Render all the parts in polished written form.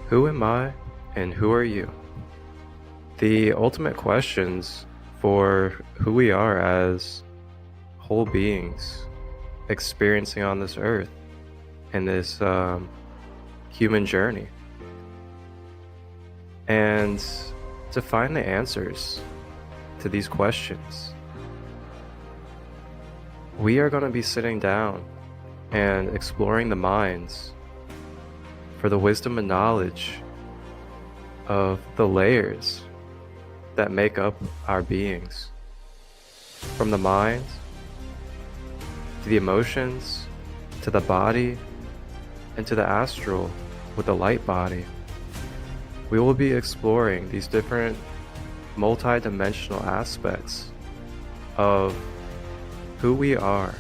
Who am I and who are you? The ultimate questions for who we are as whole beings experiencing on this earth in this human journey. And to find the answers to these questions, we are going to be sitting down and exploring the minds for the wisdom and knowledge of the layers that make up our beings. From the mind, to the emotions, to the body, and to the astral with the light body. We will be exploring these different multi-dimensional aspects of who we are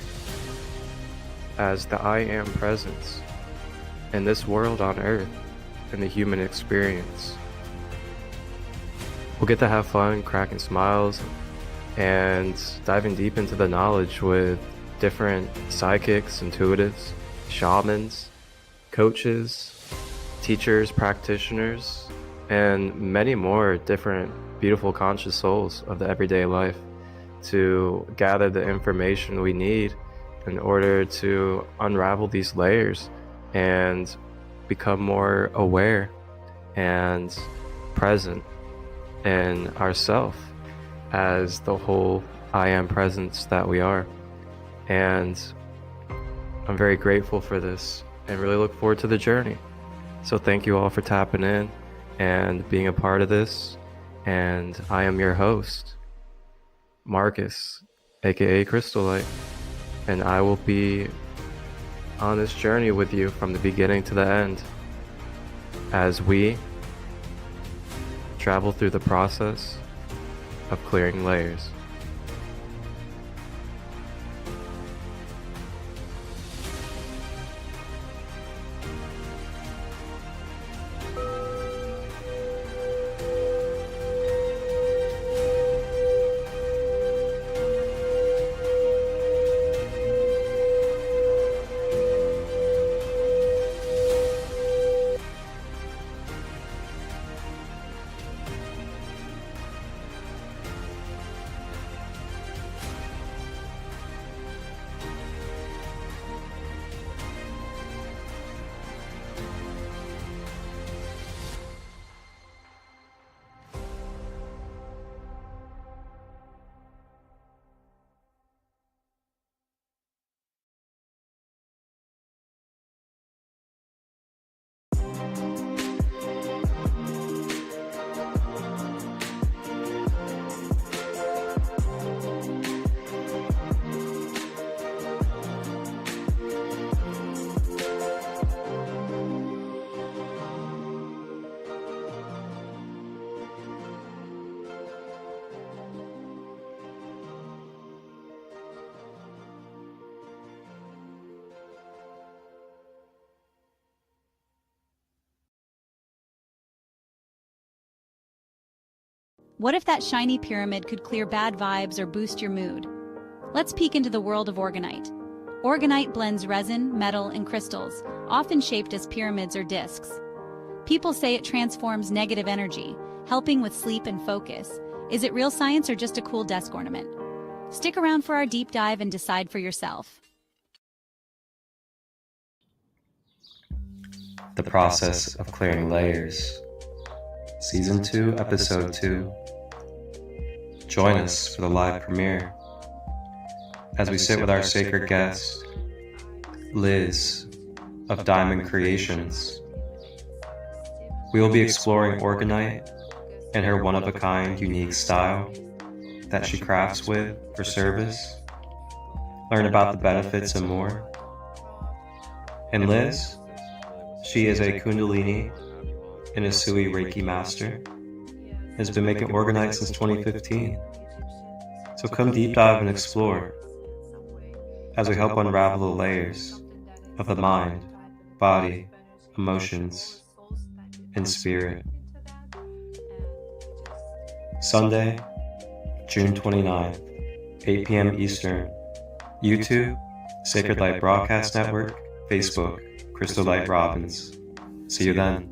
as the I Am presence in this world on earth, in the human experience. We'll get to have fun, cracking smiles, and diving deep into the knowledge with different psychics, intuitives, shamans, coaches, teachers, practitioners, and many more different beautiful conscious souls of the everyday life to gather the information we need in order to unravel these layers and become more aware and present in ourself as the whole I Am presence that we are. And I'm very grateful for this and really look forward to the journey. So thank you all for tapping in and being a part of this. And I am your host, Marcus, aka ChristoLight, and I will be on this journey with you from the beginning to the end as we travel through the process of clearing layers. What if that shiny pyramid could clear bad vibes or boost your mood? Let's peek into the world of Orgonite. Orgonite blends resin, metal, and crystals, often shaped as pyramids or discs. People say it transforms negative energy, helping with sleep and focus. Is it real science or just a cool desk ornament? Stick around for our deep dive and decide for yourself. The Process of Clearing Layers, Season 2, Episode 2. Join us for the live premiere as we sit with our sacred guest, Liz of DymondCreations. We will be exploring Orgonite and her one-of-a-kind, unique style that she crafts with for service, learn about the benefits and more. And Liz, she is a Kundalini and Usui Reiki master, has been making Orgonite since 2015. So come deep dive and explore as we help unravel the layers of the mind, body, emotions, and spirit. Sunday, June 29th, 8 p.m. Eastern. YouTube, Sacred Light Broadcast Network. Facebook, ChristoLight Robbins. See you then.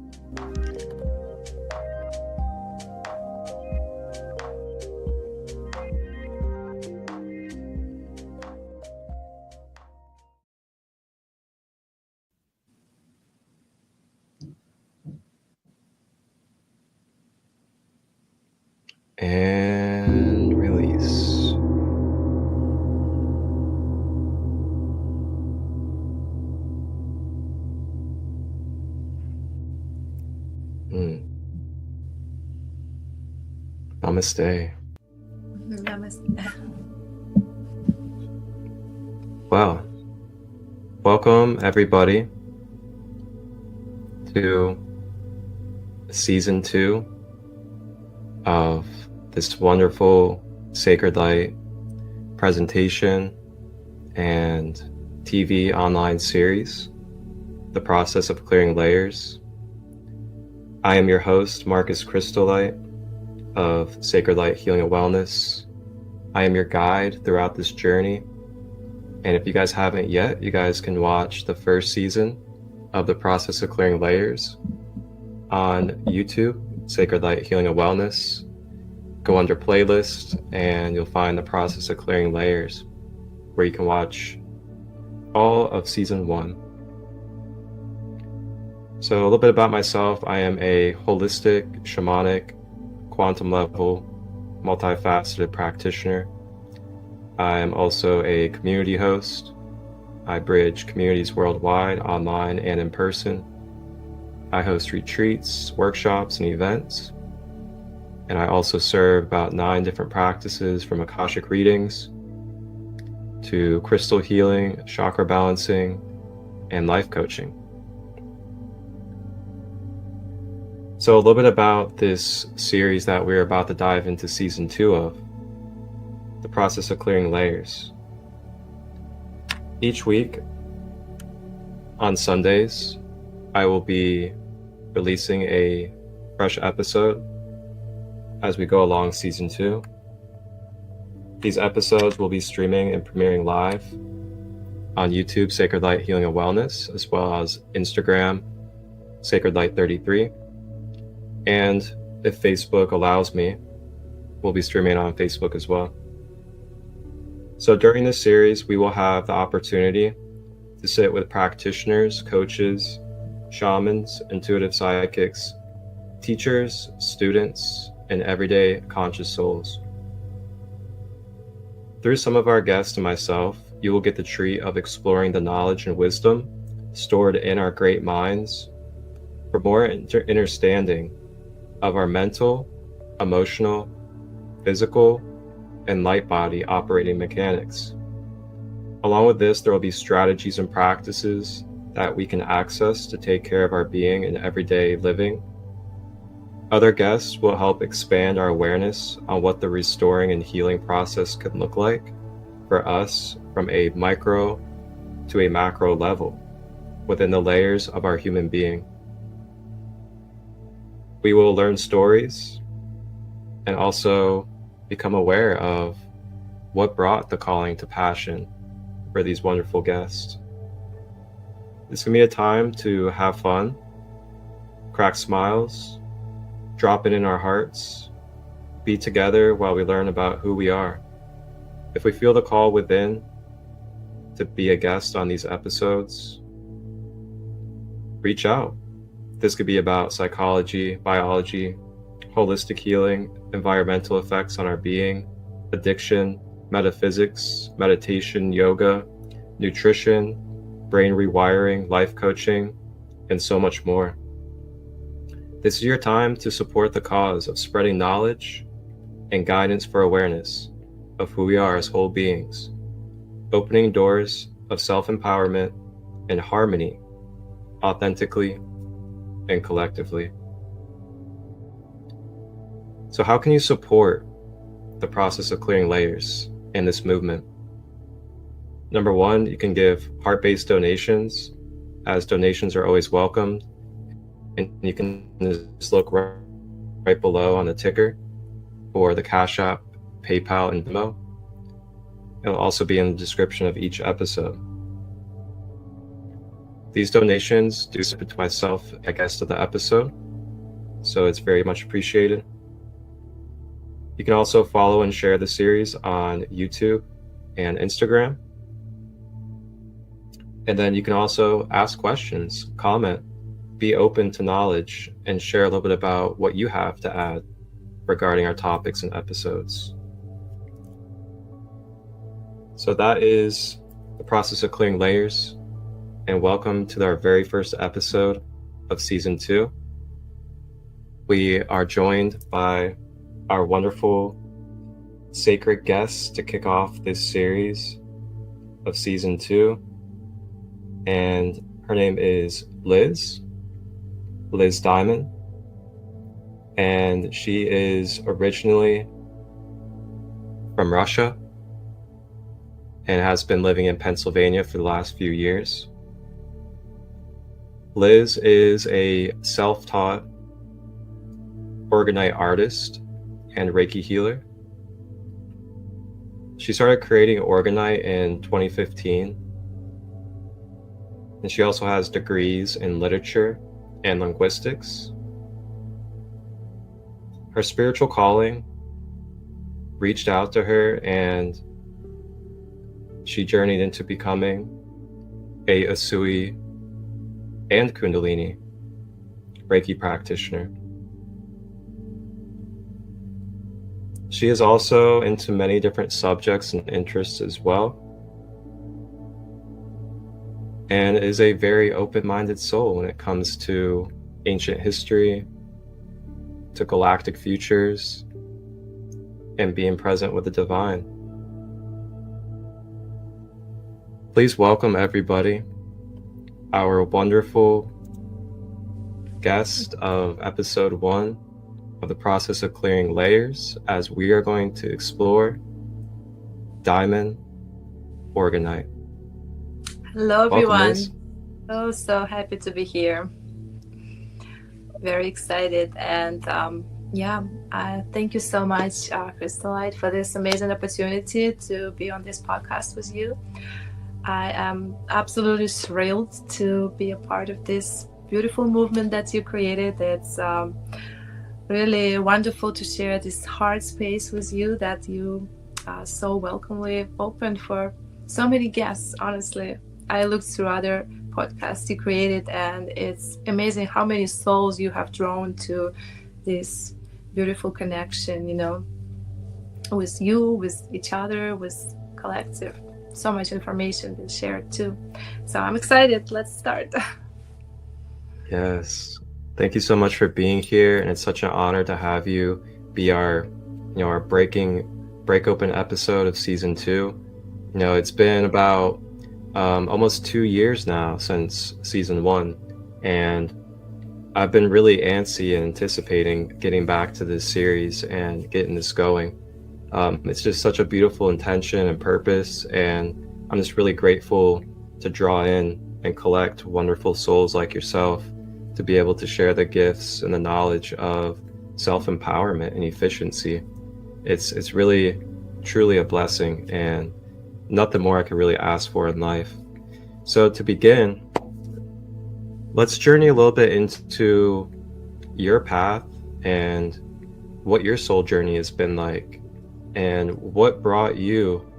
And release. Namaste. Namaste. Well, welcome everybody to season 2 of this wonderful Sacred Light presentation and TV online series, The Process of Clearing Layers. I am your host, ChristoLight of Sacred Light Healing and Wellness. I am your guide throughout this journey. And if you guys haven't yet, you guys can watch the first season of The Process of Clearing Layers on YouTube, Sacred Light Healing and Wellness. Go under playlist and you'll find The Process of Clearing Layers, where you can watch all of season 1. So a little bit about myself. I am a holistic, shamanic, quantum level, multifaceted practitioner. I am also a community host. I bridge communities worldwide, online and in person. I host retreats, workshops, and events. And I also serve about 9 different practices, from Akashic readings to crystal healing, chakra balancing, and life coaching. So a little bit about this series that we're about to dive into season 2 of, The Process of Clearing Layers. Each week on Sundays, I will be releasing a fresh episode as we go along season 2. These episodes will be streaming and premiering live on YouTube, Sacred Light Healing and Wellness, as well as Instagram, Sacred Light 33. And if Facebook allows me, we'll be streaming on Facebook as well. So during this series, we will have the opportunity to sit with practitioners, coaches, shamans, intuitive psychics, teachers, students, and everyday conscious souls. Through some of our guests and myself, you will get the treat of exploring the knowledge and wisdom stored in our great minds for more understanding of our mental, emotional, physical, and light body operating mechanics. Along with this, there will be strategies and practices that we can access to take care of our being in everyday living. Other guests will help expand our awareness on what the restoring and healing process could look like for us from a micro to a macro level within the layers of our human being. We will learn stories and also become aware of what brought the calling to passion for these wonderful guests. This can be a time to have fun, crack smiles, drop it in our hearts, be together while we learn about who we are. If we feel the call within to be a guest on these episodes, reach out. This could be about psychology, biology, holistic healing, environmental effects on our being, addiction, metaphysics, meditation, yoga, nutrition, brain rewiring, life coaching, and so much more. This is your time to support the cause of spreading knowledge and guidance for awareness of who we are as whole beings, opening doors of self-empowerment and harmony authentically and collectively. So how can you support the process of clearing layers in this movement? Number 1, you can give heart-based donations, as donations are always welcomed. And you can just look right below on the ticker for the Cash App, PayPal, and Venmo. It'll also be in the description of each episode. These donations do support to myself, a guest of the episode, so it's very much appreciated. You can also follow and share the series on YouTube and Instagram. And then you can also ask questions, comment, be open to knowledge, and share a little bit about what you have to add regarding our topics and episodes. So that is the process of clearing layers, and welcome to our very first episode of Season 2. We are joined by our wonderful sacred guests to kick off this series of Season 2, and her name is Liz Dymond, and she is originally from Russia and has been living in Pennsylvania for the last few years. Liz is a self-taught Orgonite artist and Reiki healer. She started creating Orgonite in 2015, and she also has degrees in literature and linguistics. Her spiritual calling reached out to her, and she journeyed into becoming a Usui and Kundalini Reiki practitioner. She is also into many different subjects and interests as well, and is a very open-minded soul when it comes to ancient history, to galactic futures, and being present with the divine. Please welcome everybody, our wonderful guest of episode 1 of the process of clearing layers, as we are going to explore Dymond Orgonite. Hello, Welcome, everyone. Liz. So happy to be here. Very excited. And thank you so much, ChristoLight, for this amazing opportunity to be on this podcast with you. I am absolutely thrilled to be a part of this beautiful movement that you created. It's really wonderful to share this heart space with you that you so welcomely opened for so many guests. Honestly, I looked through other podcasts you created, and it's amazing how many souls you have drawn to this beautiful connection, with you, with each other, with collective. So much information been shared too. So I'm excited. Let's start. Yes. Thank you so much for being here, and it's such an honor to have you be our break open episode of Season 2. It's been about almost 2 years now since Season 1, and I've been really antsy and anticipating getting back to this series and getting this going. It's just such a beautiful intention and purpose, and I'm just really grateful to draw in and collect wonderful souls like yourself to be able to share the gifts and the knowledge of self-empowerment and efficiency. It's really, truly a blessing, and nothing more I could really ask for in life. So to begin, let's journey a little bit into your path and what your soul journey has been like, and what brought you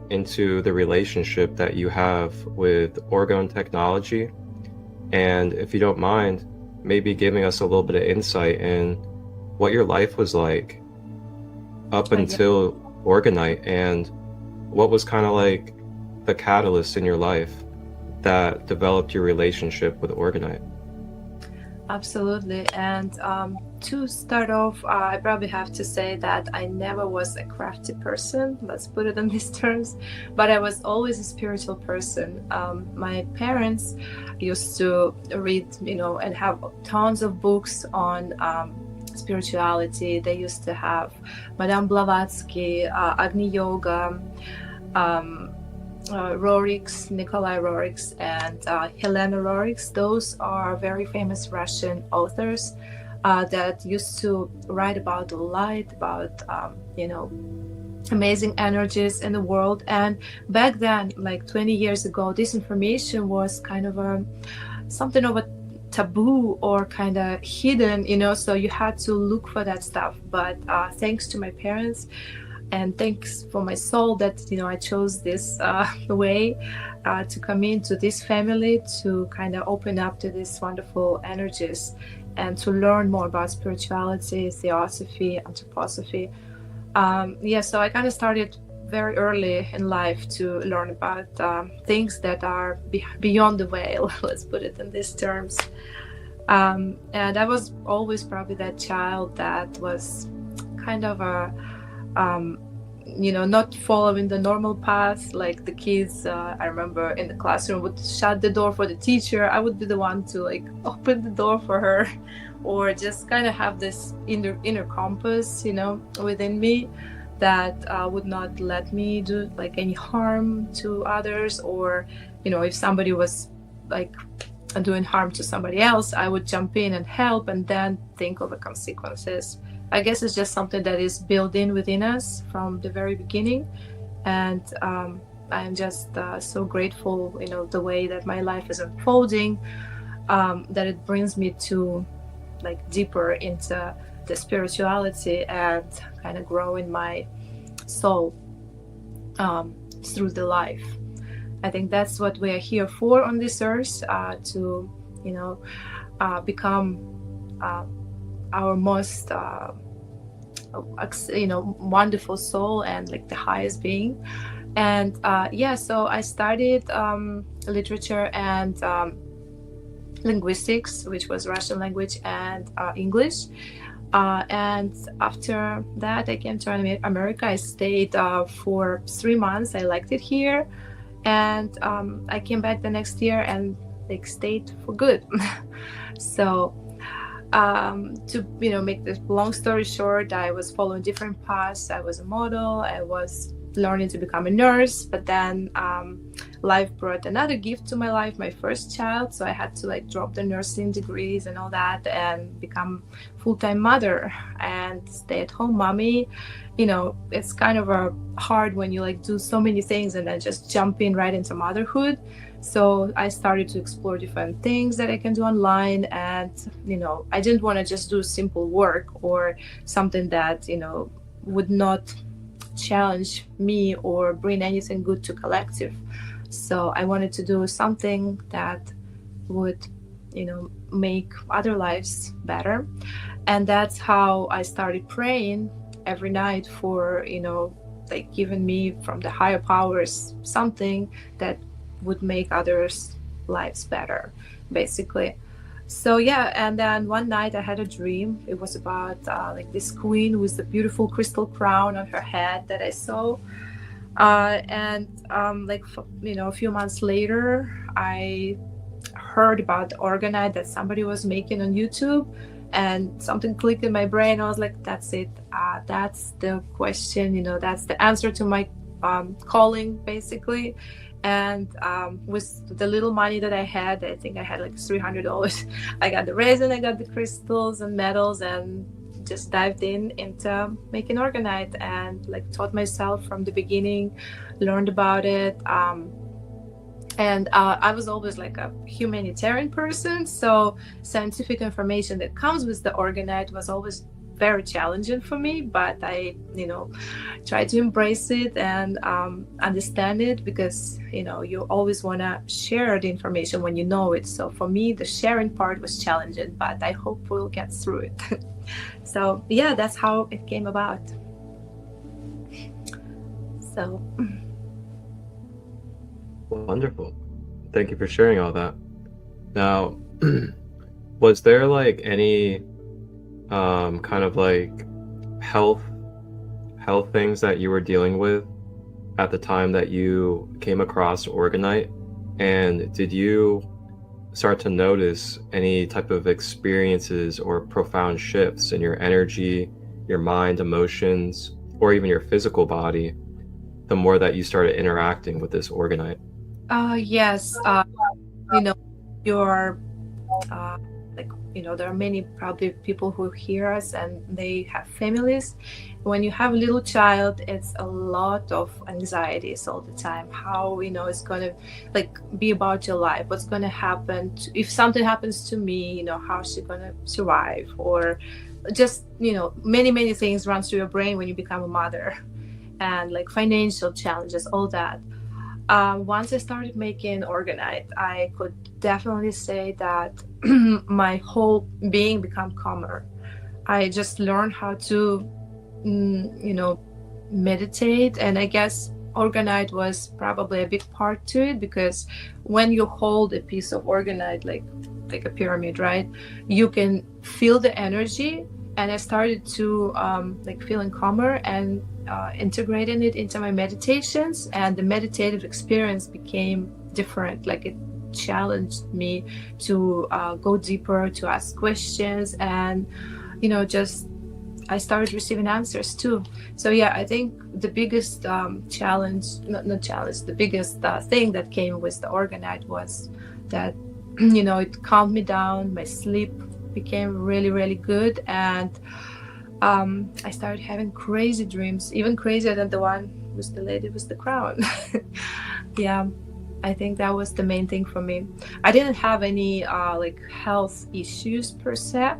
into the relationship that you have with orgone technology. And if you don't mind, maybe giving us a little bit of insight in what your life was like up until Orgonite, and what was kind of like the catalyst in your life that developed your relationship with Orgonite. Absolutely. And to start off, I probably have to say that I never was a crafty person, let's put it in these terms, but I was always a spiritual person. My parents used to read, and have tons of books on spirituality. They used to have Madame Blavatsky, Agni Yoga, Nikolai Rorix, and Helena Rorix. Those are very famous Russian authors that used to write about the light, about amazing energies in the world. And back then, like 20 years ago, this information was kind of something of a taboo or kind of hidden, so you had to look for that stuff. But thanks to my parents, and thanks for my soul that I chose this way, to come into this family, to kind of open up to these wonderful energies and to learn more about spirituality, Theosophy, anthroposophy. So I kind of started very early in life to learn about things that are beyond the veil, let's put it in these terms. And I was always probably that child that was kind of not following the normal path, like the kids. I remember in the classroom would shut the door for the teacher. I would be the one to like open the door for her, or just kind of have this inner compass, within me that would not let me do like any harm to others, or if somebody was like doing harm to somebody else, I would jump in and help and then think of the consequences. I guess it's just something that is built in within us from the very beginning, and I'm just so grateful, the way that my life is unfolding, that it brings me to like deeper into the spirituality and kind of grow in my soul through the life. I think that's what we are here for on this earth, to become our most wonderful soul and like the highest being. And so I studied literature and linguistics, which was Russian language and English. And after that, I came to America. I stayed for 3 months. I liked it here. And I came back the next year and like stayed for good. So to make this long story short, I was following different paths. I was a model. I was learning to become a nurse, but then life brought another gift to my life, my first child. So I had to like drop the nursing degrees and all that and become full-time mother and stay-at-home mommy. It's kind of hard when you like do so many things and then just jump in right into motherhood. So I started to explore different things that I can do online, and I didn't want to just do simple work or something that would not challenge me or bring anything good to collective. So I wanted to do something that would make other lives better. And that's how I started praying every night for like giving me from the higher powers something that would make others' lives better, basically. So and then one night I had a dream. It was about like this queen with the beautiful crystal crown on her head that I saw, and a few months later I heard about the Orgonite that somebody was making on YouTube, and something clicked in my brain. I was like, that's it, that's the question, that's the answer to my calling, basically. And with the little money that I had, I think I had like $300, I got the resin, I got the crystals and metals, and just dived into making Orgonite and like taught myself from the beginning, learned about it. And I was always like a humanitarian person, so scientific information that comes with the Orgonite was always very challenging for me, but I try to embrace it and understand it, because you always want to share the information when you know it. So for me, the sharing part was challenging, but I hope we'll get through it. So that's how it came about. So wonderful. Thank you for sharing all that. Now, was there like any kind of like health things that you were dealing with at the time that you came across Orgonite? And did you start to notice any type of experiences or profound shifts in your energy, your mind, emotions, or even your physical body the more that you started interacting with this Orgonite? Yes. You're there are many probably people who hear us and they have families. When you have a little child, it's a lot of anxieties all the time. How it's going to like be about your life, what's going to happen if something happens to me, how's she going to survive, or just many things run through your brain when you become a mother, and like financial challenges, all that. Once I started making Orgonite, I could definitely say that my whole being became calmer. I just learned how to, meditate, and I guess Orgonite was probably a big part to it, because when you hold a piece of Orgonite, like a pyramid, right, you can feel the energy, and I started to feeling calmer and integrating it into my meditations, and the meditative experience became different. Like, it challenged me to go deeper, to ask questions, and just I started receiving answers too. So yeah, I think the biggest challenge, not challenge, the biggest thing that came with the Orgonite was that it calmed me down. My sleep became really, really good, and I started having crazy dreams, even crazier than the one with the lady with the crown. Yeah, I think that was the main thing for me. I didn't have any health issues per se,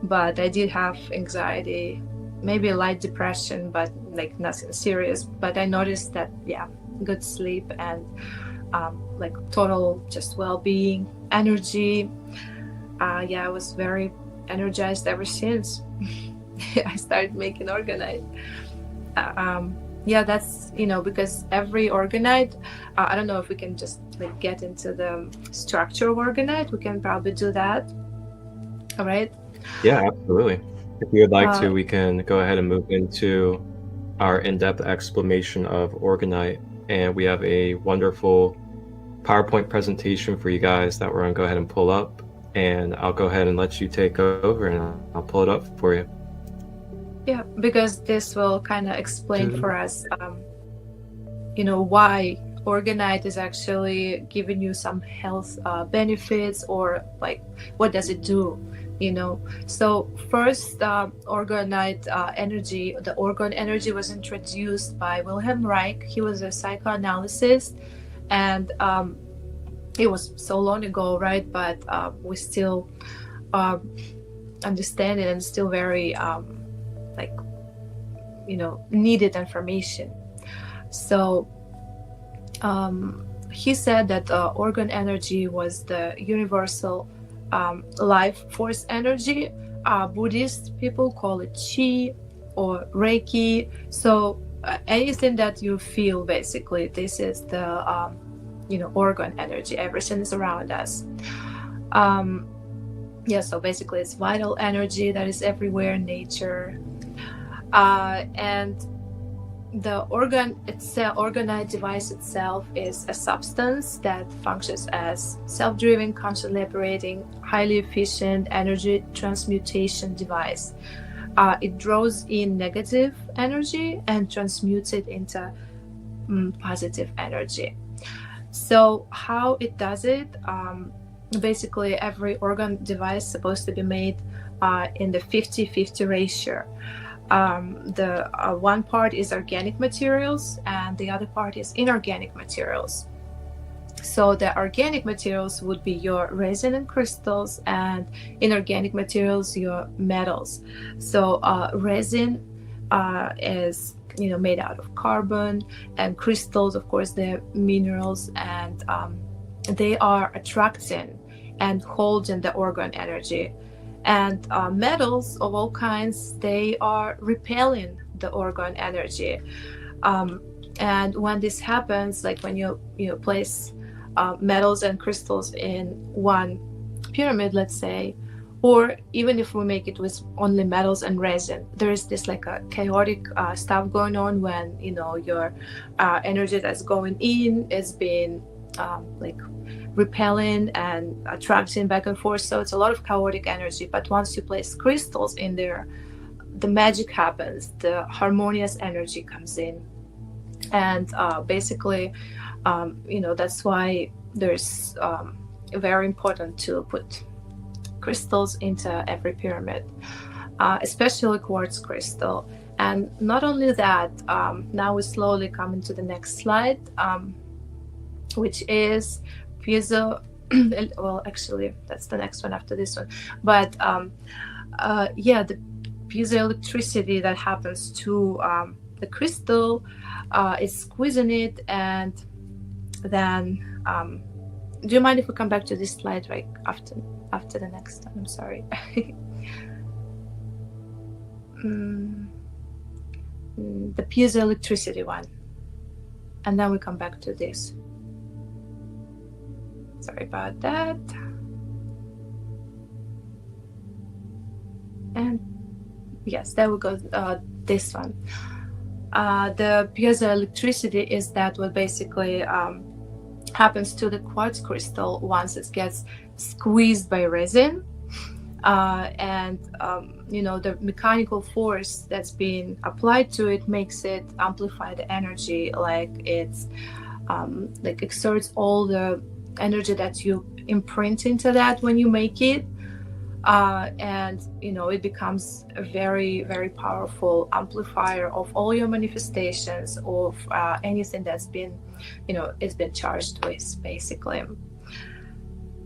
but I did have anxiety, maybe light depression, but like nothing serious. But I noticed that, yeah, good sleep and total just well-being, energy. I was very energized ever since I started making Orgonite. That's because every Orgonite, I don't know if we can just get into the structure of Orgonite. We can probably do that. All right. Yeah, absolutely. If you would like to, we can go ahead and move into our in-depth explanation of Orgonite, and we have a wonderful PowerPoint presentation for you guys that we're going to go ahead and pull up, and I'll go ahead and let you take over, and I'll pull it up for you. Yeah, because this will kind of explain for us, why Orgonite is actually giving you some health benefits, or what does it do, So first, Orgonite energy, the orgon energy was introduced by Wilhelm Reich. He was a psychoanalyst, and it was so long ago, right? But we still understand it, and still very needed information. So he said that organ energy was the universal life force energy. Buddhist people call it Qi or Reiki. So anything that you feel, basically, this is the organ energy. Everything is around us. So basically it's vital energy that is everywhere in nature. And the Orgonite device itself is a substance that functions as self-driven, consciously operating, highly efficient energy transmutation device. It draws in negative energy and transmutes it into positive energy. So how it does it? Basically, every organ device is supposed to be made in the 50-50 ratio. The one part is organic materials, and the other part is inorganic materials. So the organic materials would be your resin and crystals, and inorganic materials your metals. So resin is made out of carbon, and crystals, of course, they're minerals, and they are attracting and holding the organ energy. And metals of all kinds, they are repelling the organ energy. And when this happens, like when you place metals and crystals in one pyramid, let's say, or even if we make it with only metals and resin, there is this like a chaotic stuff going on when your energy that's going in is being repelling and attracting back and forth. So it's a lot of chaotic energy. But once you place crystals in there, the magic happens, the harmonious energy comes in. And basically, that's why there's very important to put crystals into every pyramid, especially quartz crystal. And not only that, now we slowly come into the next slide, which is piezo. Well, actually, that's the next one after this one. But the piezoelectricity that happens to the crystal is squeezing it, and then do you mind if we come back to this slide right after the next one? I'm sorry. The piezoelectricity one, and then we come back to this. Sorry about that. And yes, there we go. This one. The piezoelectricity is that what basically happens to the quartz crystal once it gets squeezed by resin, and the mechanical force that's being applied to it makes it amplify the energy, like it's like exerts all the energy that you imprint into that when you make it, and it becomes a very, very powerful amplifier of all your manifestations of anything that's been it's been charged with, basically.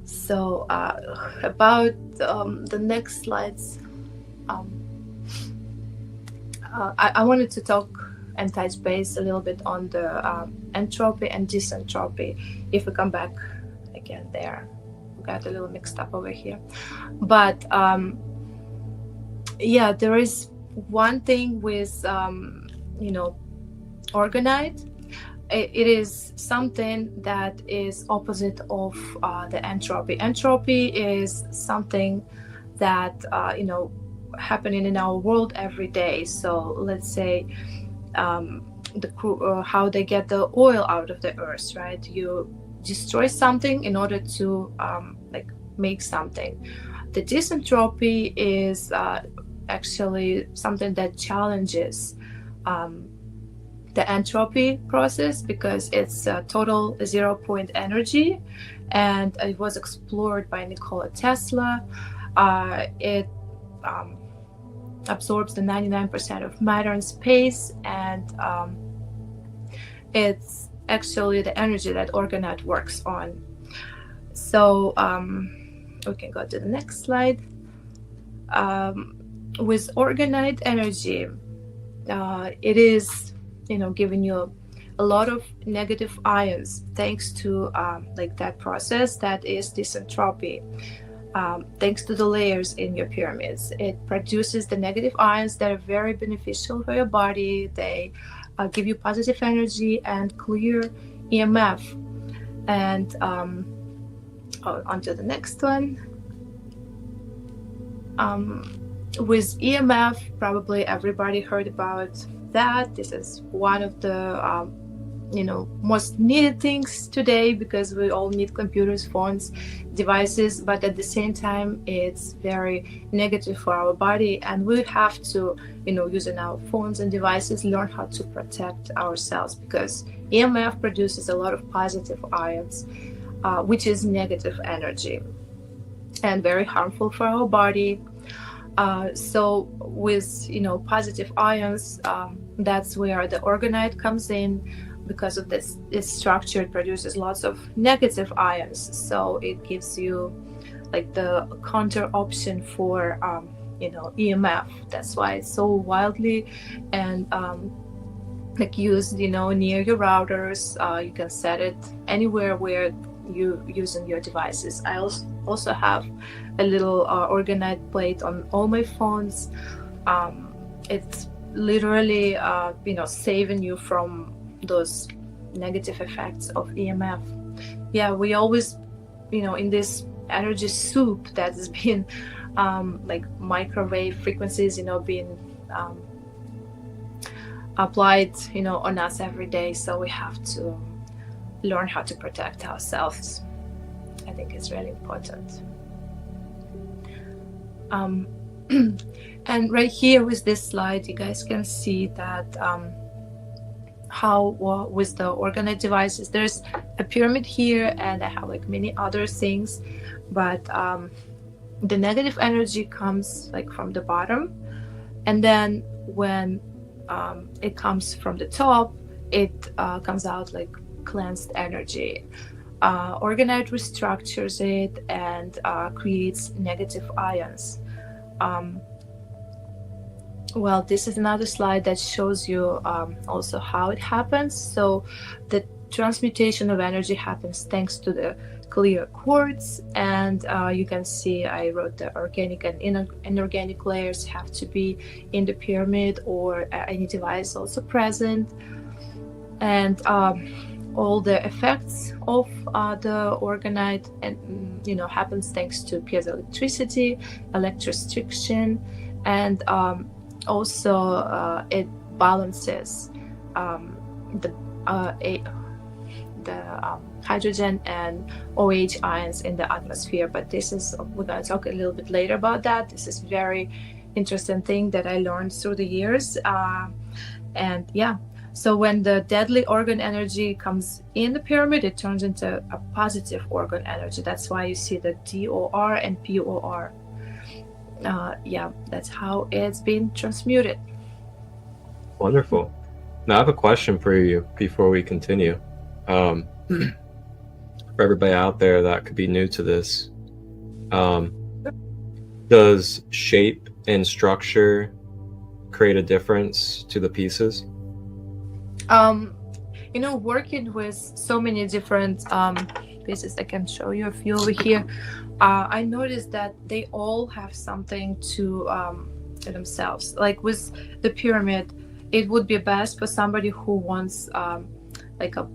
So about the next slides, I wanted to talk and touch base a little bit on the entropy and dysentropy. If we come back again there, we got a little mixed up over here, but there is one thing with Orgonite. It is something that is opposite of the entropy. Entropy is something that happening in our world every day. So let's say how they get the oil out of the earth, right? You destroy something in order to make something. The dysentropy is actually something that challenges the entropy process, because it's a total 0-point energy, and it was explored by Nikola Tesla. It absorbs the 99% of matter and space, and it's actually the energy that Orgonite works on. So we can go to the next slide. With Orgonite energy, it is giving you a lot of negative ions, thanks to that process that is dysentropy. Thanks to the layers in your pyramids, it produces the negative ions that are very beneficial for your body. They give you positive energy and clear EMF. And on to the next one. With EMF, probably everybody heard about that. This is one of the most needed things today, because we all need computers, phones, devices, but at the same time it's very negative for our body, and we have to using our phones and devices learn how to protect ourselves, because EMF produces a lot of positive ions, which is negative energy and very harmful for our body. So with positive ions, that's where the Orgonite comes in. Because of its structure, it produces lots of negative ions, so it gives you the counter option for EMF. That's why it's so widely and used near your routers. You can set it anywhere where you using your devices. I also have a little Orgonite plate on all my phones. It's literally saving you from those negative effects of EMF. We always in this energy soup that has been microwave frequencies being applied on us every day, so we have to learn how to protect ourselves. I think it's really important. And right here with this slide, you guys can see that how with the Orgonite devices, there's a pyramid here, and I have many other things, but the negative energy comes from the bottom, and then when it comes from the top, it comes out cleansed energy. Orgonite restructures it and creates negative ions. Well, this is another slide that shows you also how it happens. So the transmutation of energy happens thanks to the clear quartz. And you can see I wrote the organic and inorganic layers have to be in the pyramid, or any device also present. And all the effects of the orgonite, and happens thanks to piezoelectricity, electrorestriction, and also it balances the hydrogen and OH ions in the atmosphere. But we're going to talk a little bit later about that. This is very interesting thing that I learned through the years. And yeah, so when the deadly organ energy comes in the pyramid, it turns into a positive organ energy. That's why you see the DOR and POR. Yeah, that's how it's been transmuted. Wonderful. Now I have a question for you before we continue. For everybody out there that could be new to this, does shape and structure create a difference to the pieces? Working with so many different pieces, I can show you a few over here. I noticed that they all have something to themselves. Like with the pyramid, it would be best for somebody who wants like a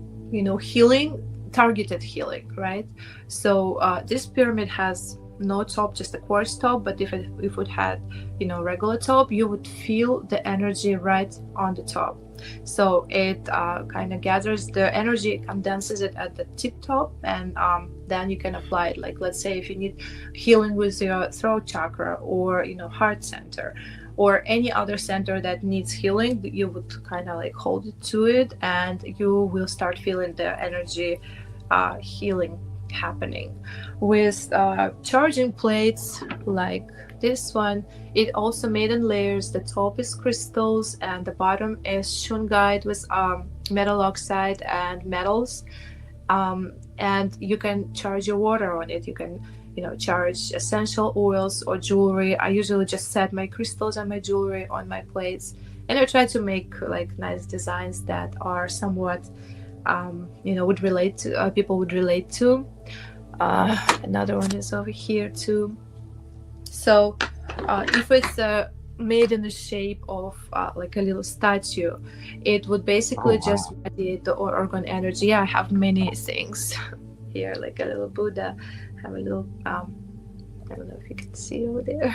healing, targeted healing, right? So this pyramid has no top, just a quartz top. But if it had regular top, you would feel the energy right on the top. So it kind of gathers the energy, condenses it at the tip top, and then you can apply it. Like, let's say if you need healing with your throat chakra, or heart center, or any other center that needs healing, you would kind of like hold it to it, and you will start feeling the energy healing happening. With charging plates like this one, it also made in layers. The top is crystals and the bottom is shungite with metal oxide and metals, and you can charge your water on it. You can charge essential oils or jewelry. I usually just set my crystals and my jewelry on my plates, and I try to make like nice designs that are somewhat would relate to people would relate to. Another one is over here too. So if it's made in the shape of like a little statue, it would basically just radiate the organ energy. Yeah, I have many things here, like a little Buddha. I have a little I don't know if you can see over there.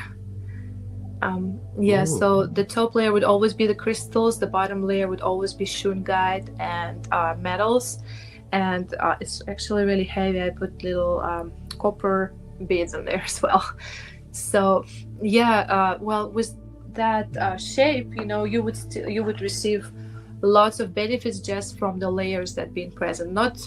So the top layer would always be the crystals, the bottom layer would always be shungite and metals, and it's actually really heavy. I put little copper beads in there as well. So well, with that shape, you would receive lots of benefits just from the layers that being present, not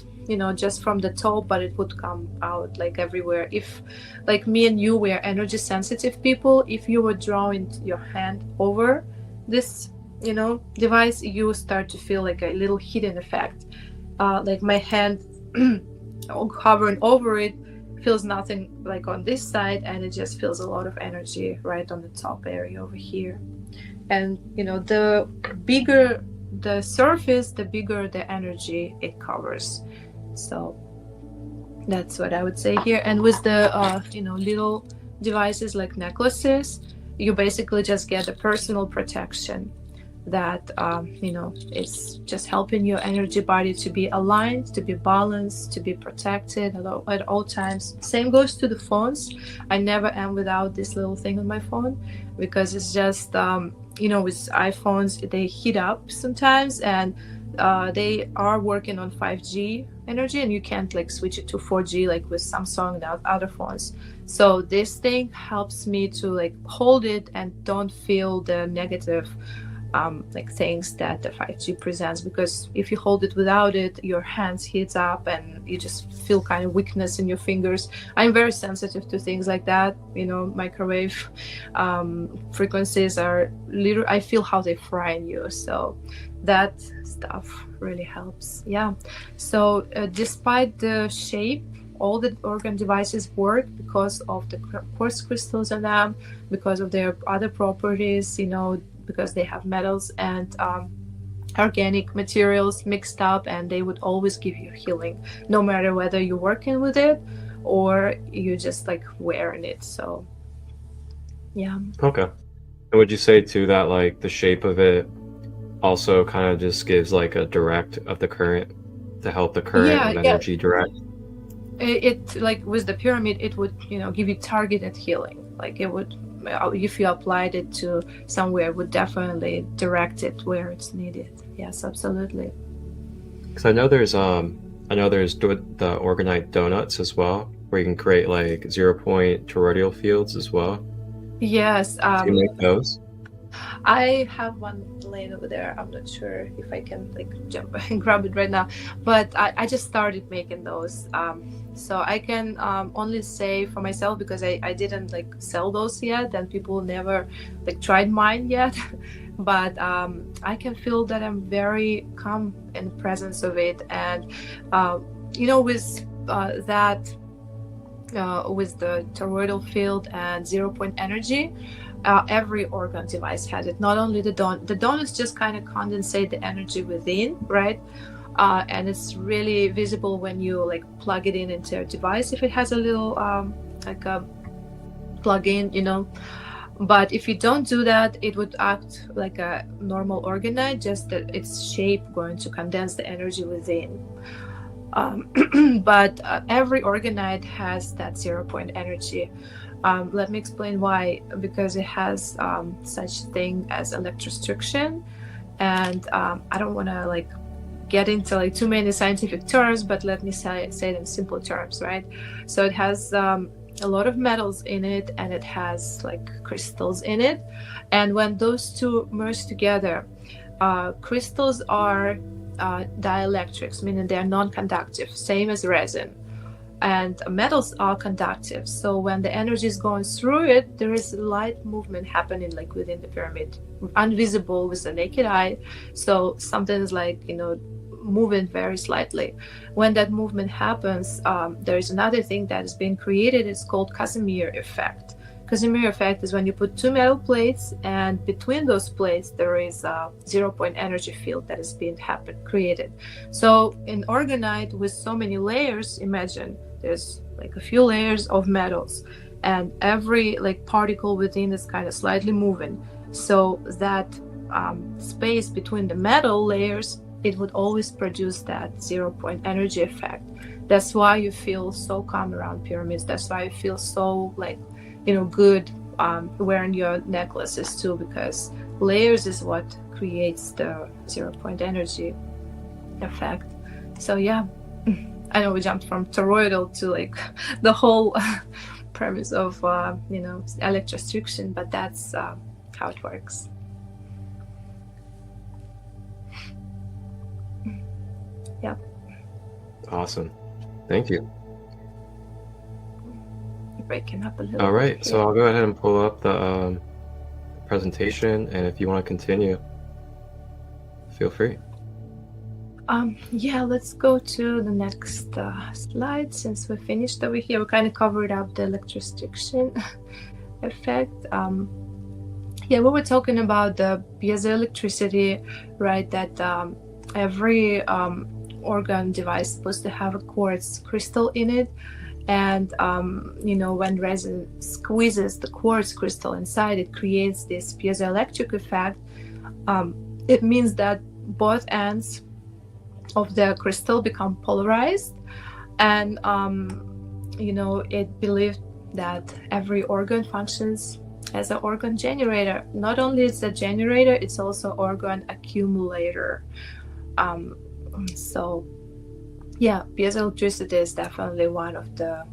just from the top, but it would come out like everywhere. If like me and you were energy sensitive people, if you were drawing your hand over this device, you start to feel like a little hidden effect, like my hand hovering over it feels nothing like on this side, and it just feels a lot of energy right on the top area over here. And the bigger the surface, the bigger the energy it covers. So that's what I would say here. And with the little devices like necklaces, you basically just get a personal protection that it's just helping your energy body to be aligned, to be balanced, to be protected at all times. Same goes to the phones. I never am without this little thing on my phone, because it's just with iPhones, they heat up sometimes, and they are working on 5G energy, and you can't like switch it to 4G like with Samsung and other phones. So this thing helps me to like hold it and don't feel the negative like things that the 5G presents, because if you hold it without it, your hands heat up and you just feel kind of weakness in your fingers. I'm very sensitive to things like that. Microwave frequencies are literally, I feel how they fry in you. So that stuff really helps. Yeah. So despite the shape, all the organ devices work because of the quartz crystals in them, because of their other properties, because they have metals and organic materials mixed up, and they would always give you healing, no matter whether you're working with it or you just like wearing it. So yeah. Okay. And would you say too that like the shape of it also kind of just gives like a direct of the current to help the current of energy direct? It like with the pyramid, it would, you know, give you targeted healing. Like it would, if you applied it to somewhere, it would definitely direct it where it's needed. Yes, absolutely. Because I know there's the Orgonite donuts as well, where you can create like 0-point toroidal fields as well. Yes. Do you make those? I have one laying over there. I'm not sure if I can like jump and grab it right now, but I just started making those. So I can only say for myself, because I didn't like sell those yet, and people never like tried mine yet. But I can feel that I'm very calm in the presence of it, and you know, with that, with the toroidal field and 0-point energy. Every organ device has it. Not only the donuts just kind of condensate the energy within, right? And it's really visible when you like plug it in into a device, if it has a little like a plug-in, you know. But if you don't do that, it would act like a normal orgonite, just that its shape going to condense the energy within. But every orgonite has that 0-point energy. Let me explain why. Because it has such thing as electrostriction, and I don't want to like get into like too many scientific terms, but let me say it in simple terms, right? So it has a lot of metals in it, and it has like crystals in it, and when those two merge together, crystals are dielectrics, meaning they're non-conductive, same as resin. And metals are conductive, so when the energy is going through it, there is light movement happening like within the pyramid, invisible with the naked eye. So something is like, you know, moving very slightly. When that movement happens, there is another thing that is being created. It's called Casimir effect. Casimir effect is when you put two metal plates, and between those plates there is a 0-point energy field that is being created. So in orgonite with so many layers, imagine there's like a few layers of metals, and every like particle within is kind of slightly moving. So that space between the metal layers, it would always produce that 0-point energy effect. That's why you feel so calm around pyramids. That's why you feel so like, you know, good wearing your necklaces too, because layers is what creates the 0-point energy effect. So yeah, I know we jumped from toroidal to like the whole premise of you know, electrostriction, but that's how it works. Yeah. Awesome. Thank you. Breaking up a little. All right, so I'll go ahead and pull up the presentation, and if you want to continue, feel free. Yeah, let's go to the next slide. Since we finished over here, we kind of covered up the electrostriction effect. Yeah, we were talking about the piezoelectricity, right? That every organ device is supposed to have a quartz crystal in it. And you know, when resin squeezes the quartz crystal inside, it creates this piezoelectric effect. It means that both ends of the crystal become polarized, and you know, it believed that every organ functions as an organ generator. Not only is a generator, it's also organ accumulator. So yeah, piezoelectricity is definitely one of the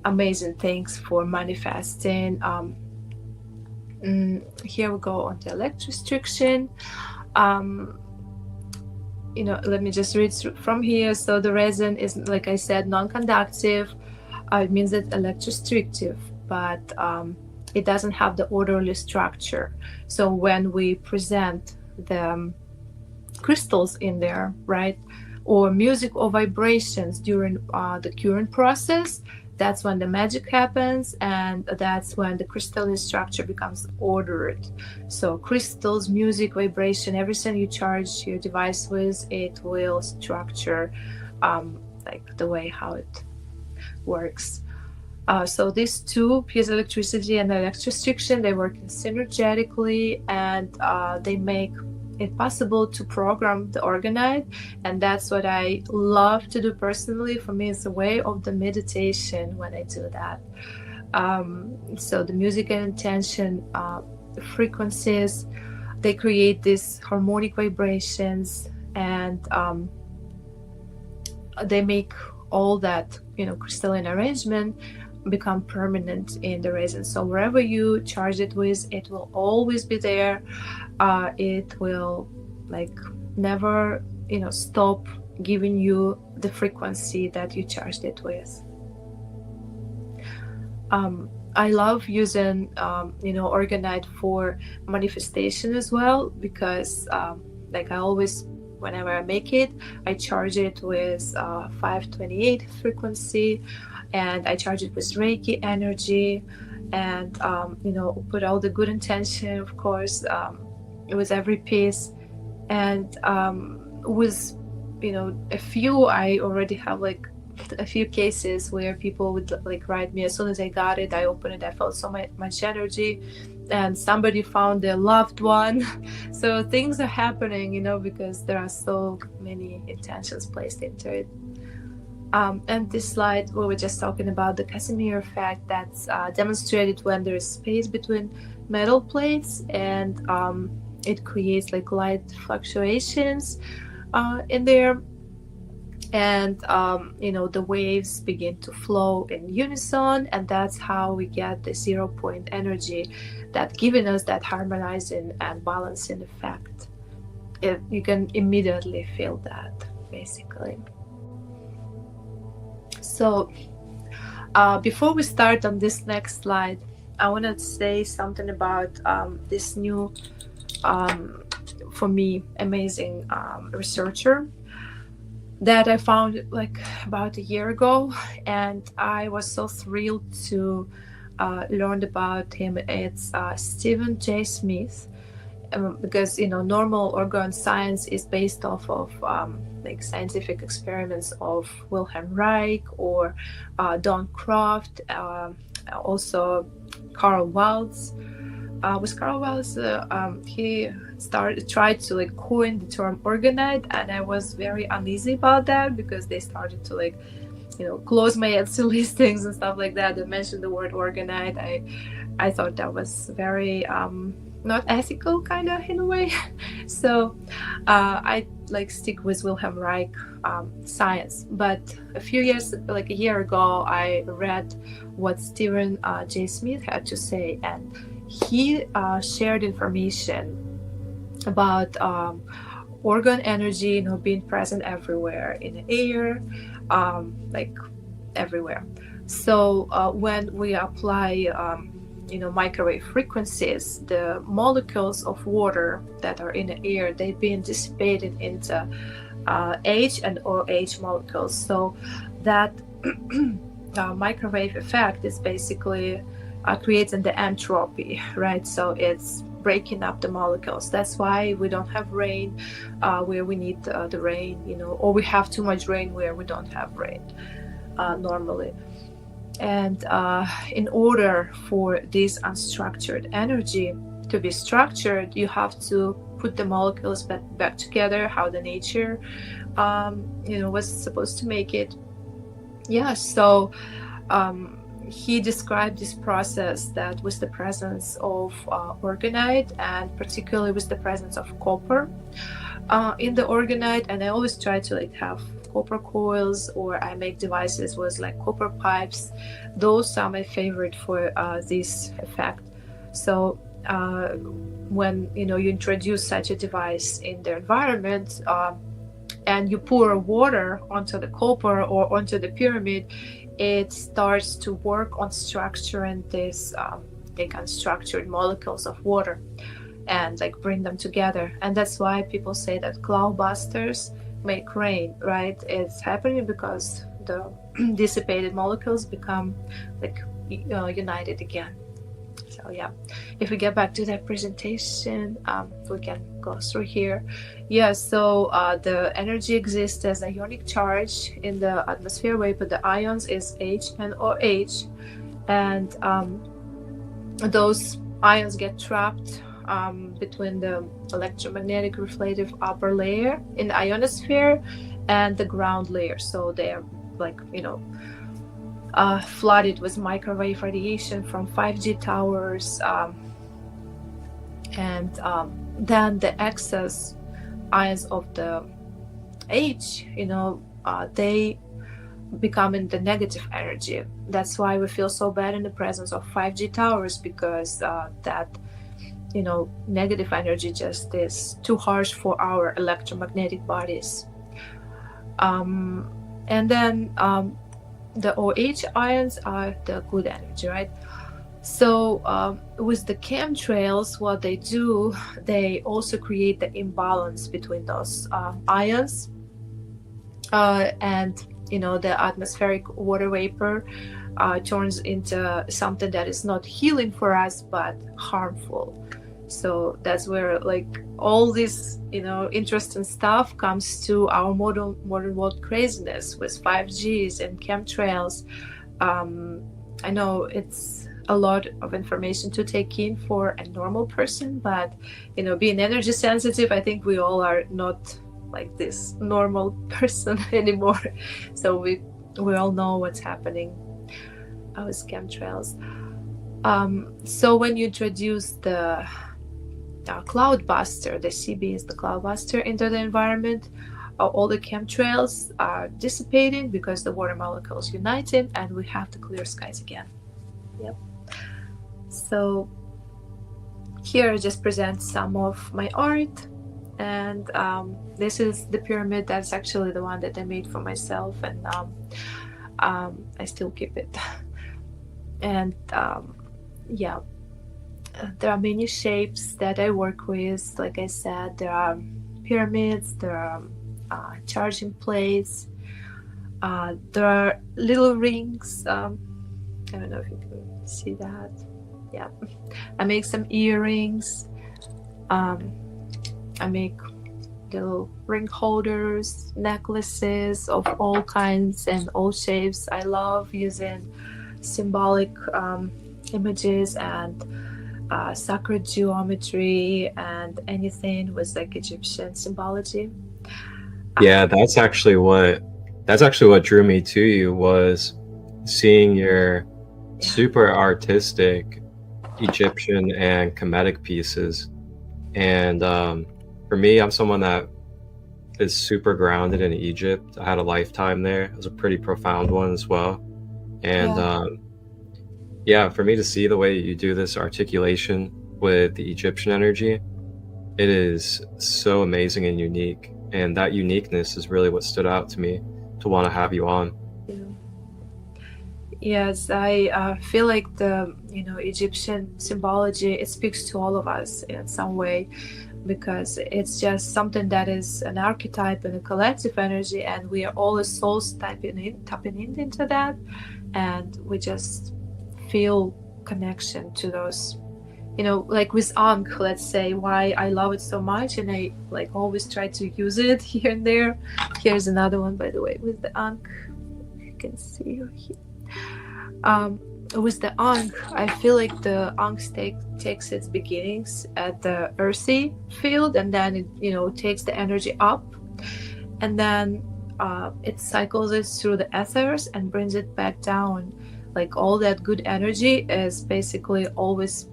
amazing things for manifesting. Here we go on the electrostriction. You know, let me just read from here. So the resin is, like I said, non-conductive. It means it's electrostrictive, but it doesn't have the orderly structure. So when we present the crystals in there, right, or music or vibrations during the curing process, that's when the magic happens, and that's when the crystalline structure becomes ordered. So crystals, music, vibration, everything you charge your device with, it will structure like the way how it works. So these two, piezoelectricity and electrorestriction, they work synergetically, and they make it possible to program the orgonite. And that's what I love to do personally. For me, it's a way of the meditation when I do that. So the music and intention, the frequencies, they create these harmonic vibrations, and they make all that, crystalline arrangement become permanent in the resin. So wherever you charge it with, it will always be there. It will like never stop giving you the frequency that you charged it with. I love using orgonite for manifestation as well, because like I always, whenever I make it, I charge it with 528 frequency, and I charge it with Reiki energy, and put all the good intention, of course, with every piece. And with a few, I already have like a few cases where people would like write me, as soon as I got it, I opened it, I felt so much energy, and somebody found their loved one. So things are happening, because there are so many intentions placed into it. And this slide, we were just talking about the Casimir effect, that's demonstrated when there is space between metal plates, and it creates like light fluctuations in there, and the waves begin to flow in unison, and that's how we get the 0 point energy that giving us that harmonizing and balancing effect. You can immediately feel that, basically. So before we start on this next slide, I want to say something about this new, for me, amazing researcher that I found like about a year ago, and I was so thrilled to learn about him. It's Stephen J. Smith, because normal organ science is based off of like scientific experiments of Wilhelm Reich or Don Croft, also Carl Waltz. With Carl Waltz, he tried to like coin the term orgonite, and I was very uneasy about that, because they started to like close my Etsy listings and stuff like that that mentioned the word orgonite. I thought that was very not ethical, kind of, in a way. So I like stick with Wilhelm Reich science. But a few years, like a year ago, I read what Stephen J. Smith had to say, and he shared information about organ energy, being present everywhere in the air, like everywhere. So when we apply microwave frequencies, the molecules of water that are in the air, they've been dissipated into H and OH molecules. So that microwave effect is basically creating the entropy, right? So it's breaking up the molecules. That's why we don't have rain where we need the rain, or we have too much rain where we don't have rain normally. And in order for this unstructured energy to be structured, you have to put the molecules back together, how the nature was supposed to make it. So he described this process that with the presence of orgonite, and particularly with the presence of copper in the orgonite. And I always try to like have copper coils, or I make devices with like copper pipes. Those are my favorite for this effect. So when you introduce such a device in the environment, and you pour water onto the copper or onto the pyramid, it starts to work on structuring this like unstructured molecules of water and like bring them together. And that's why people say that cloudbusters make rain, right? It's happening because the dissipated molecules become like united again. So yeah, if we get back to that presentation, we can go through here. Yeah, so the energy exists as ionic charge in the atmosphere where but the ions is H and OH, and those ions get trapped between the electromagnetic reflective upper layer in the ionosphere and the ground layer. So they're like, flooded with microwave radiation from 5G towers, and then the excess ions of the H, they become in the negative energy. That's why we feel so bad in the presence of 5G towers, because that negative energy just is too harsh for our electromagnetic bodies. And then the OH ions are the good energy, right? So with the chemtrails, what they do, they also create the imbalance between those ions, and the atmospheric water vapor turns into something that is not healing for us but harmful. So that's where like all this interesting stuff comes to our modern world craziness with 5Gs and chemtrails. I know it's a lot of information to take in for a normal person, but being energy sensitive, I think we all are not like this normal person anymore. So we all know what's happening with chemtrails. So when you introduce the cloudbuster, the CB is the cloudbuster, into the environment, all the chemtrails are dissipating because the water molecules uniting, and we have the clear skies again. Yep. So here I just present some of my art, and this is the pyramid. That's actually the one that I made for myself, and I still keep it. And yeah, there are many shapes that I work with. Like I said, there are pyramids, there are charging plates, there are little rings. I don't know if you can see that. Yeah, I make some earrings. I make little ring holders, necklaces of all kinds and all shapes. I love using symbolic images and sacred geometry and anything with like Egyptian symbology. Yeah, that's actually what drew me to you, was seeing your super artistic Egyptian and Kemetic pieces. And for me, I'm someone that is super grounded in Egypt. I had a lifetime there. It was a pretty profound one as well. And yeah, for me to see the way you do this articulation with the Egyptian energy, it is so amazing and unique. And that uniqueness is really what stood out to me to want to have you on. Yes, I feel like the Egyptian symbology, it speaks to all of us in some way, because it's just something that is an archetype and a collective energy, and we are all as souls tapping into that, and we just feel connection to those. Like with Ankh, let's say, why I love it so much, and I like always try to use it here and there. Here's another one, by the way, with the Ankh. You can see here. With the Ankh, I feel like the Ankh takes its beginnings at the earthy field, and then it takes the energy up, and then it cycles it through the ethers and brings it back down. Like all that good energy is basically always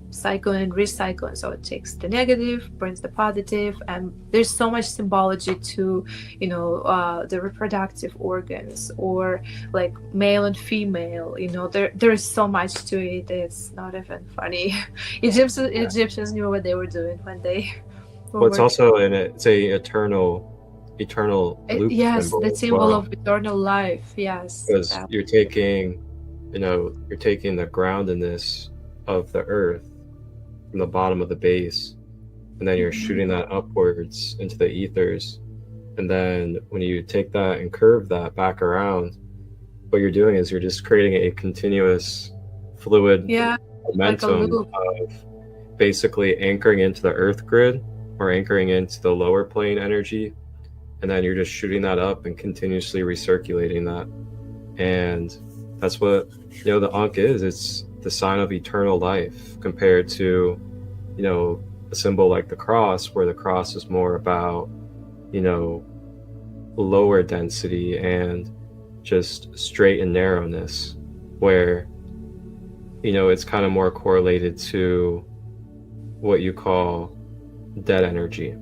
cycling and recycling. So it takes the negative, brings the positive, and there's so much symbology to the reproductive organs, or like male and female. There's so much to it. It's not even funny. Egyptians knew what they were doing when they were Well, it's also it's a eternal loop. Yes, symbol the as symbol well. of eternal life. Yes, Because you're taking the groundedness of the earth from the bottom of the base, and then you're shooting that upwards into the ethers. And then when you take that and curve that back around, what you're doing is you're just creating a continuous fluid Yeah, like a momentum loop. of basically anchoring into the earth grid or anchoring into the lower plane energy, and then you're just shooting that up and continuously recirculating that. And that's what, the Ankh is. It's the sign of eternal life compared to, a symbol like the cross, where the cross is more about, lower density and just straight and narrowness, where, it's kind of more correlated to what you call dead energy.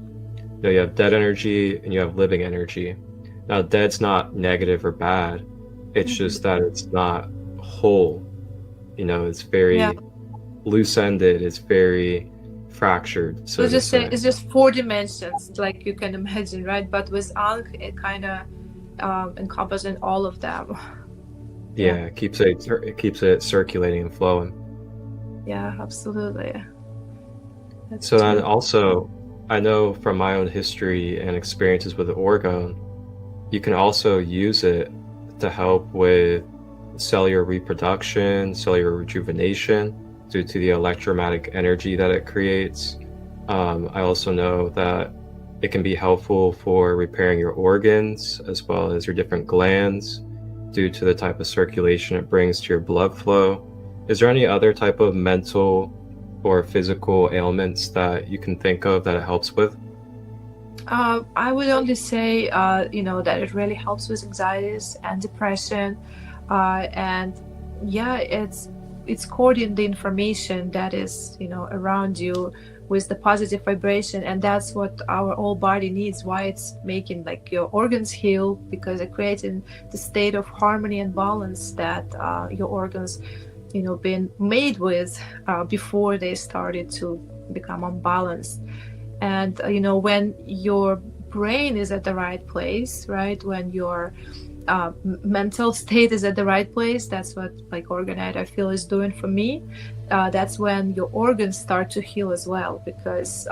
You have dead energy and you have living energy. Now, dead's not negative or bad. It's just that it's not whole. It's very loose-ended. It's very fractured. So just say it's just 4 dimensions, like you can imagine, right? But with Ankh, it kind of encompasses all of them. Yeah, it keeps it circulating and flowing. Yeah, absolutely. That's so true. Then also, I know from my own history and experiences with the orgone, you can also use it to help with cellular reproduction, cellular rejuvenation, due to the electromagnetic energy that it creates. I also know that it can be helpful for repairing your organs as well as your different glands due to the type of circulation it brings to your blood flow. Is there any other type of mental or physical ailments that you can think of that it helps with? I would only say, that it really helps with anxieties and depression, and it's coding the information that is, around you with the positive vibration, and that's what our whole body needs. Why it's making like your organs heal, because it creating the state of harmony and balance that your organs, been made with before they started to become unbalanced. And when your brain is at the right place, right, when your mental state is at the right place, that's what like Orgonite I feel is doing for me. That's when your organs start to heal as well, because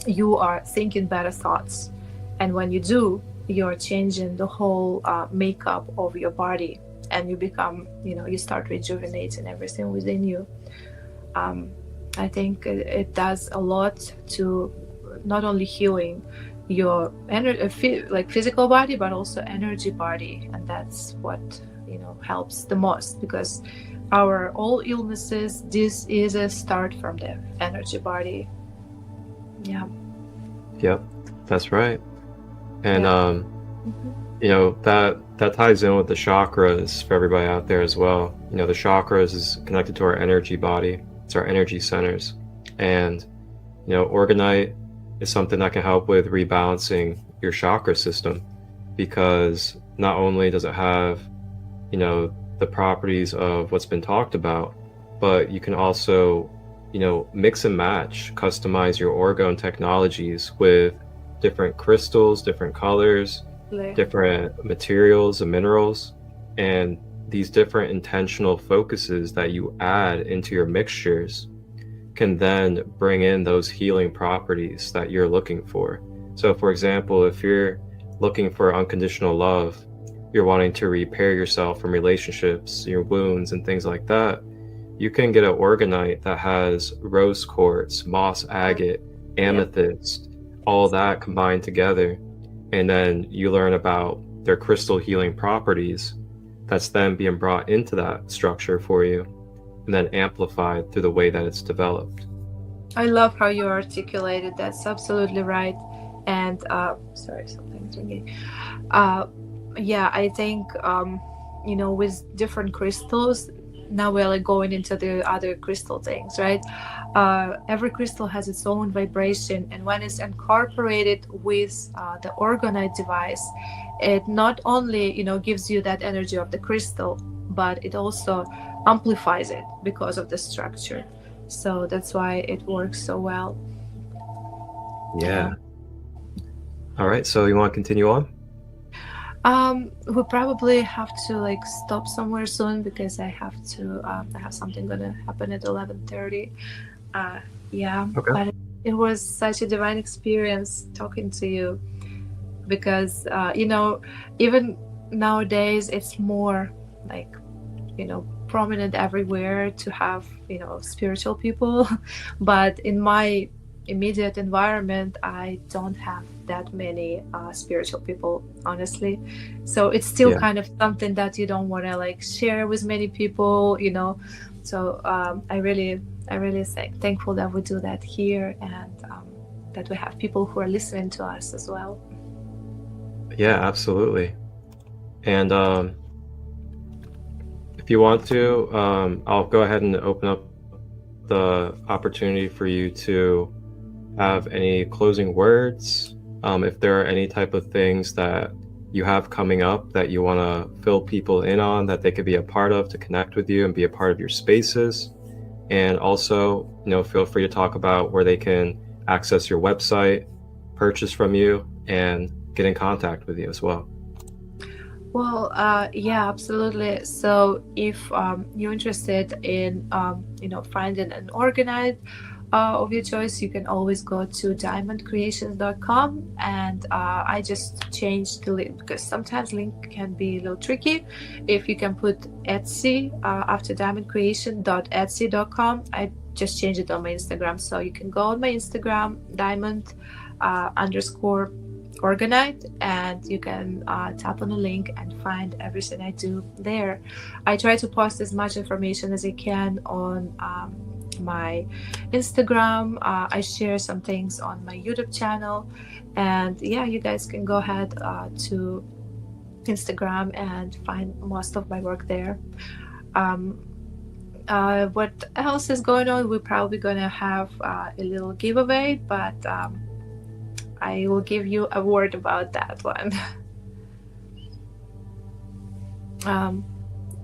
you are thinking better thoughts, and when you do, you're changing the whole makeup of your body, and you become, you start rejuvenating everything within you. I think it does a lot to not only healing your like physical body, but also energy body, and that's what helps the most, because our all illnesses, this is a start from the energy body. Yep, that's right. And that ties in with the chakras for everybody out there as well. The chakras is connected to our energy body. It's our energy centers, and Orgonite is something that can help with rebalancing your chakra system, because not only does it have the properties of what's been talked about, but you can also mix and match, customize your orgone technologies with different crystals, different colors, different materials and minerals, and these different intentional focuses that you add into your mixtures can then bring in those healing properties that you're looking for. So for example, if you're looking for unconditional love, you're wanting to repair yourself from relationships, your wounds and things like that, you can get an Orgonite that has rose quartz, moss agate, amethyst, all that combined together, and then you learn about their crystal healing properties. That's then being brought into that structure for you, and then amplified through the way that it's developed. I love how you articulated. That's absolutely right. And sorry, something's ringing. I think with different crystals, now we're like going into the other crystal things, right? Every crystal has its own vibration, and when it's incorporated with the Orgonite device, it not only gives you that energy of the crystal, but it also amplifies it because of the structure. So that's why it works so well. Yeah. All right, so you want to continue on? We probably have to stop somewhere soon, because I have to I have something gonna happen at 11:30. Okay. But it was such a divine experience talking to you, because even nowadays it's more like, prominent everywhere to have, spiritual people. But in my immediate environment, I don't have that many spiritual people, honestly. So it's still Yeah. kind of something that you don't want to like share with many people, So I really thankful that we do that here, and that we have people who are listening to us as well. Yeah, absolutely. And if you want to, I'll go ahead and open up the opportunity for you to have any closing words. If there are any type of things that you have coming up that you want to fill people in on, that they could be a part of, to connect with you and be a part of your spaces. And also, feel free to talk about where they can access your website, purchase from you, and get in contact with you as well. Well, yeah, absolutely. So if you're interested in, finding an Orgonite of your choice, you can always go to DymondCreations.com, and I just changed the link because sometimes link can be a little tricky. If you can put Etsy after DymondCreation.etsy.com, I just changed it on my Instagram, so you can go on my Instagram, Dymond_Orgonite, and you can tap on the link and find everything I do there. I try to post as much information as I can on my Instagram. I share some things on my YouTube channel, and yeah, you guys can go ahead to Instagram and find most of my work there. What else is going on? We're probably gonna have a little giveaway, but I will give you a word about that one.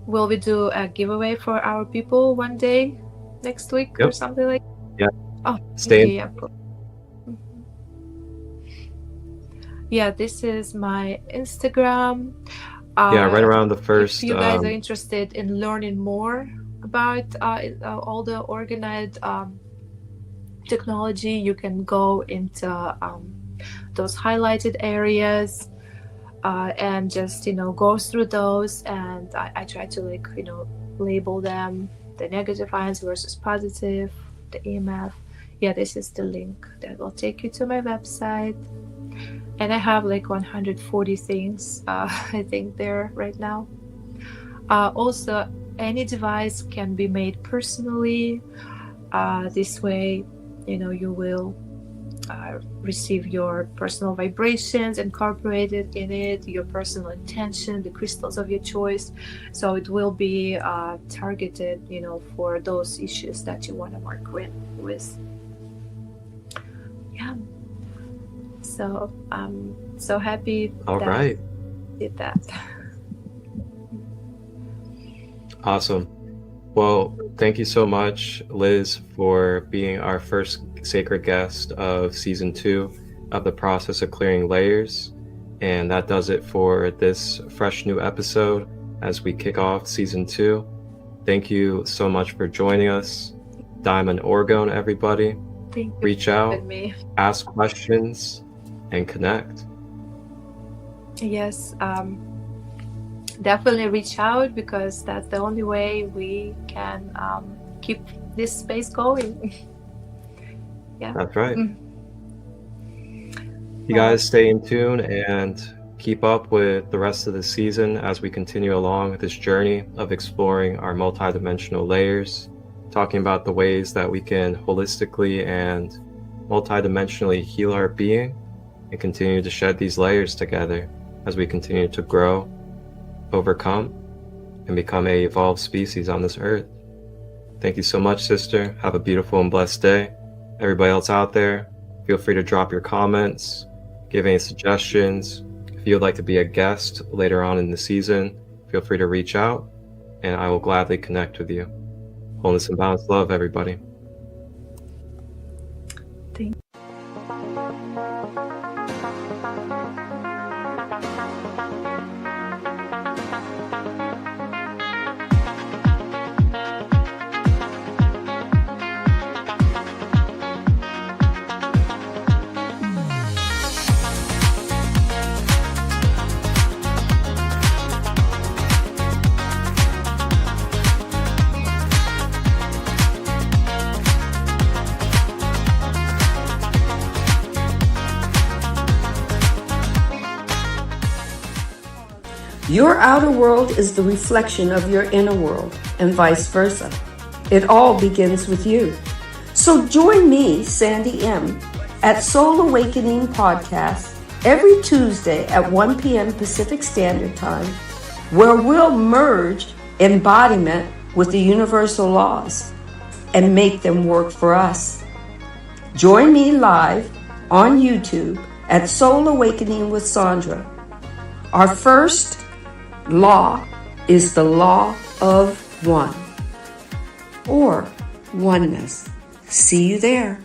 Will we do a giveaway for our people one day next week? Yep. Or something like that? Yeah. Oh, stay. Okay, yeah, this is my Instagram. Right around the first. If you guys are interested in learning more about all the Orgonite technology, you can go into those highlighted areas and just go through those, and I try to label them, the negative ions versus positive, the EMF. Yeah, this is the link that will take you to my website, and I have 140 things I think there right now. Also, any device can be made personally. This way you will receive your personal vibrations incorporated in it, your personal intention, the crystals of your choice. So it will be targeted, for those issues that you want to work with. Yeah. So I'm so happy. All right. Did that. Awesome. Well, thank you so much, Liz, for being our first sacred guest of season 2 of the process of clearing layers. And that does it for this fresh new episode as we kick off season 2. Thank you so much for joining us. Dymond Orgonite, everybody. Thank you. Reach out, ask questions, and connect. Yes. Definitely reach out, because that's the only way we can keep this space going. Yeah, that's right. You guys stay in tune and keep up with the rest of the season as we continue along this journey of exploring our multidimensional layers, talking about the ways that we can holistically and multidimensionally heal our being and continue to shed these layers together as we continue to grow, overcome, and become a evolved species on this earth. Thank you so much, sister. Have a beautiful and blessed day. Everybody else out there, feel free to drop your comments, give any suggestions. If you would like to be a guest later on in the season, feel free to reach out, and I will gladly connect with you. Wholeness and balanced love, everybody. Thank you. Your outer world is the reflection of your inner world, and vice versa. It all begins with you. So join me, Sandy M., at Soul Awakening Podcast every Tuesday at 1 p.m. Pacific Standard Time, where we'll merge embodiment with the universal laws and make them work for us. Join me live on YouTube at Soul Awakening with Sandra. Our first law is the law of one, or oneness. See you there.